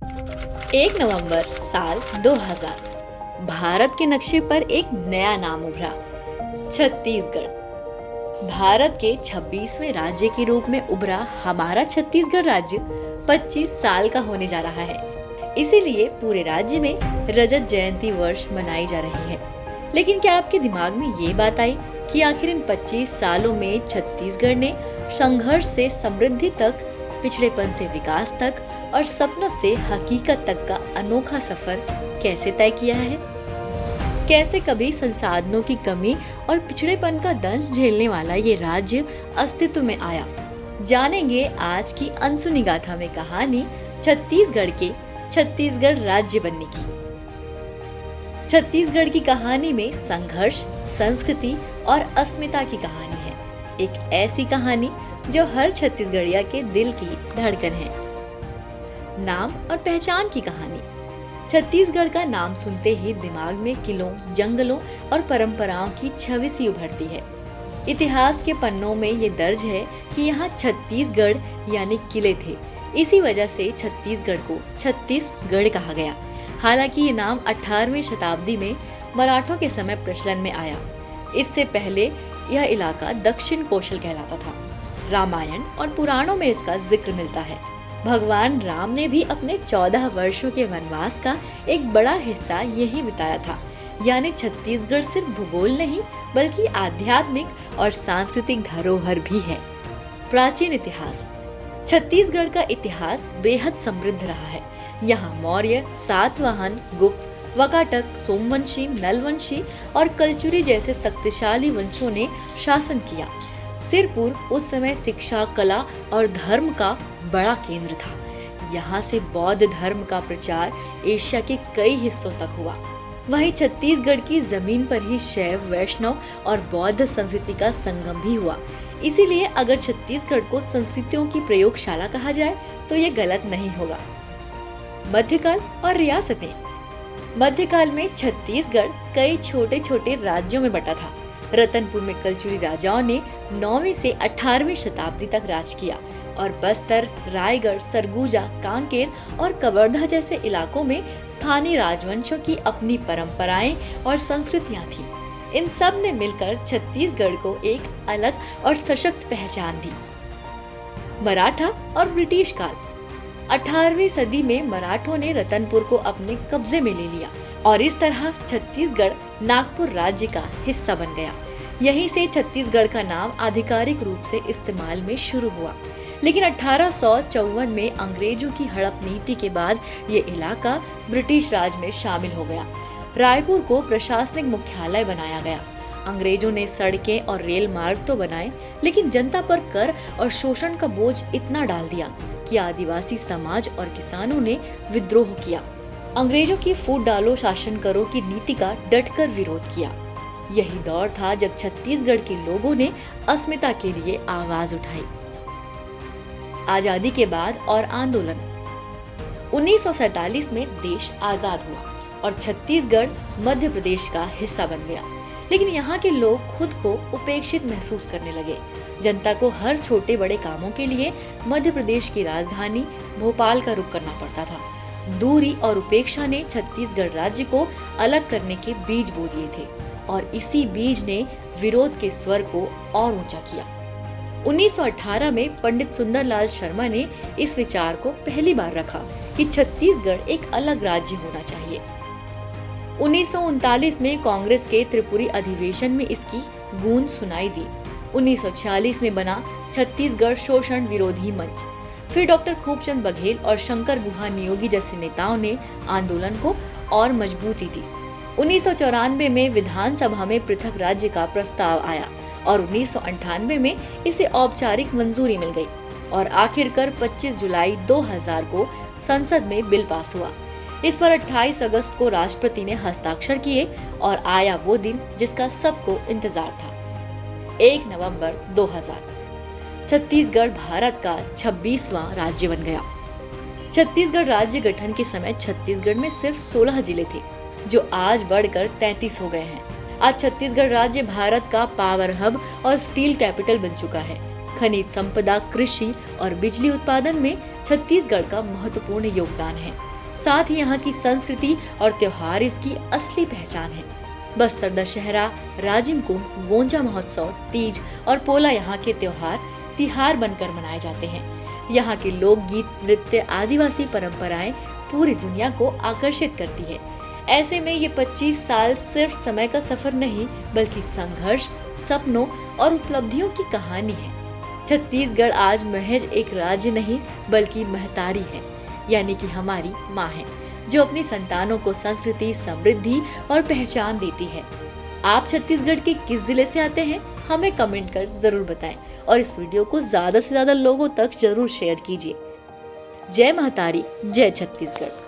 1 नवंबर साल 2000 भारत के नक्शे पर एक नया नाम उभरा, छत्तीसगढ़। भारत के 26वें राज्य के रूप में उभरा हमारा छत्तीसगढ़ राज्य 25 साल का होने जा रहा है। इसीलिए पूरे राज्य में रजत जयंती वर्ष मनाई जा रही है। लेकिन क्या आपके दिमाग में ये बात आई कि आखिर इन 25 सालों में छत्तीसगढ़ ने संघर्ष से समृद्धि तक, पिछड़ेपन से विकास तक और सपनों से हकीकत तक का अनोखा सफर कैसे तय किया है? कैसे कभी संसाधनों की कमी और पिछड़ेपन का दंश झेलने वाला ये राज्य अस्तित्व में आया? जानेंगे आज की अनसुनी गाथा में कहानी छत्तीसगढ़ के छत्तीसगढ़ राज्य बनने की। छत्तीसगढ़ की कहानी में संघर्ष, संस्कृति और अस्मिता की कहानी है। एक ऐसी कहानी जो हर छत्तीसगढ़िया के दिल की धड़कन है। नाम और पहचान की कहानी। छत्तीसगढ़ का नाम सुनते ही दिमाग में किलों, जंगलों और परंपराओं की छवि सी उभरती है। इतिहास के पन्नों में ये दर्ज है कि यहाँ छत्तीसगढ़ यानी किले थे। इसी वजह से छत्तीसगढ़ को छत्तीसगढ़ कहा गया। हालांकि ये नाम 18वीं शताब्दी में मराठों के समय प्रचलन में आया। इससे पहले यह इलाका दक्षिण कोशल कहलाता था। रामायण और पुराणों में इसका जिक्र मिलता है। भगवान राम ने भी अपने 14 वर्षों के वनवास का एक बड़ा हिस्सा यही बिताया था। यानी छत्तीसगढ़ सिर्फ भूगोल नहीं बल्कि आध्यात्मिक और सांस्कृतिक धरोहर भी है। प्राचीन इतिहास। छत्तीसगढ़ का इतिहास बेहद समृद्ध रहा है। यहाँ मौर्य, सातवाहन, गुप्त, वाकाटक, सोमवंशी, नलवंशी और कलचुरी जैसे शक्तिशाली वंशों ने शासन किया। सिरपुर उस समय शिक्षा, कला और धर्म का बड़ा केंद्र था। यहाँ से बौद्ध धर्म का प्रचार एशिया के कई हिस्सों तक हुआ। वहीं छत्तीसगढ़ की जमीन पर ही शैव, वैष्णव और बौद्ध संस्कृति का संगम भी हुआ। इसीलिए अगर छत्तीसगढ़ को संस्कृतियों की प्रयोगशाला कहा जाए तो ये गलत नहीं होगा। मध्यकाल और रियासतें। मध्यकाल में छत्तीसगढ़ कई छोटे छोटे राज्यों में बटा था। रतनपुर में कलचुरी राजाओं ने 9वीं से 18वीं शताब्दी तक राज किया और बस्तर, रायगढ़, सरगुजा, कांकेर और कवर्धा जैसे इलाकों में स्थानीय राजवंशों की अपनी परंपराएं और संस्कृतियां थीं। इन सब ने मिलकर छत्तीसगढ़ को एक अलग और सशक्त पहचान दी। मराठा और ब्रिटिश काल। 18वीं सदी में मराठों ने रतनपुर को अपने कब्जे में ले लिया और इस तरह छत्तीसगढ़ नागपुर राज्य का हिस्सा बन गया। यहीं से छत्तीसगढ़ का नाम आधिकारिक रूप से इस्तेमाल में शुरू हुआ। लेकिन 1854 में अंग्रेजों की हड़प नीति के बाद ये इलाका ब्रिटिश राज में शामिल हो गया। रायपुर को प्रशासनिक मुख्यालय बनाया गया। अंग्रेजों ने सड़कें और रेल मार्ग तो बनाए, लेकिन जनता पर कर और शोषण का बोझ इतना डाल दिया कि आदिवासी समाज और किसानों ने विद्रोह किया। अंग्रेजों की फूट डालो शासन करो की नीति का डटकर विरोध किया। यही दौर था जब छत्तीसगढ़ के लोगों ने अस्मिता के लिए आवाज उठाई। आजादी के बाद और आंदोलन। 1947 में देश आजाद हुआ और छत्तीसगढ़ मध्य प्रदेश का हिस्सा बन गया। लेकिन यहाँ के लोग खुद को उपेक्षित महसूस करने लगे। जनता को हर छोटे बड़े कामों के लिए मध्य प्रदेश की राजधानी भोपाल का रुख करना पड़ता था। दूरी और उपेक्षा ने छत्तीसगढ़ राज्य को अलग करने के बीज बो दिए थे और इसी बीज ने विरोध के स्वर को और ऊंचा किया। 1918 में पंडित सुंदरलाल शर्मा ने इस विचार को पहली बार रखा कि छत्तीसगढ़ एक अलग राज्य होना चाहिए। 1939 में कांग्रेस के त्रिपुरी अधिवेशन में इसकी गूंज सुनाई दी। 1946 में बना छत्तीसगढ़ शोषण विरोधी मंच। फिर डॉक्टर खूबचंद बघेल और शंकर गुहा नियोगी जैसे नेताओं ने आंदोलन को और मजबूती दी। 1994 में विधानसभा में पृथक राज्य का प्रस्ताव आया और 1998 में इसे औपचारिक मंजूरी मिल गई और आखिरकार 25 जुलाई 2000 को संसद में बिल पास हुआ। इस पर 28 अगस्त को राष्ट्रपति ने हस्ताक्षर किए और आया वो दिन जिसका सबको इंतजार था, 1 नवंबर 2000। छत्तीसगढ़ भारत का 26वां राज्य बन गया। छत्तीसगढ़ राज्य गठन के समय छत्तीसगढ़ में सिर्फ 16 जिले थे, जो आज बढ़कर 33 हो गए हैं। आज छत्तीसगढ़ राज्य भारत का पावर हब और स्टील कैपिटल बन चुका है। खनिज संपदा, कृषि और बिजली उत्पादन में छत्तीसगढ़ का महत्वपूर्ण योगदान है। साथ ही यहाँ की संस्कृति और त्योहार इसकी असली पहचान है। बस्तर दशहरा, राजिम कुंभ, गोंजा महोत्सव, तीज और पोला यहाँ के त्योहार तिहार बनकर मनाए जाते हैं। यहाँ के लोकगीत, नृत्य, आदिवासी परंपराएं पूरी दुनिया को आकर्षित करती है। ऐसे में ये 25 साल सिर्फ समय का सफर नहीं, बल्कि संघर्ष, सपनों और उपलब्धियों की कहानी है। छत्तीसगढ़ आज महज एक राज्य नहीं, बल्कि महतारी है, यानी कि हमारी माँ है, जो अपनी संतानों को संस्कृति, समृद्धि और पहचान देती है। आप छत्तीसगढ़ के किस जिले से आते हैं, हमें कमेंट कर जरूर बताएं और इस वीडियो को ज्यादा से ज्यादा लोगों तक जरूर शेयर कीजिए। जय महतारी, जय छत्तीसगढ़।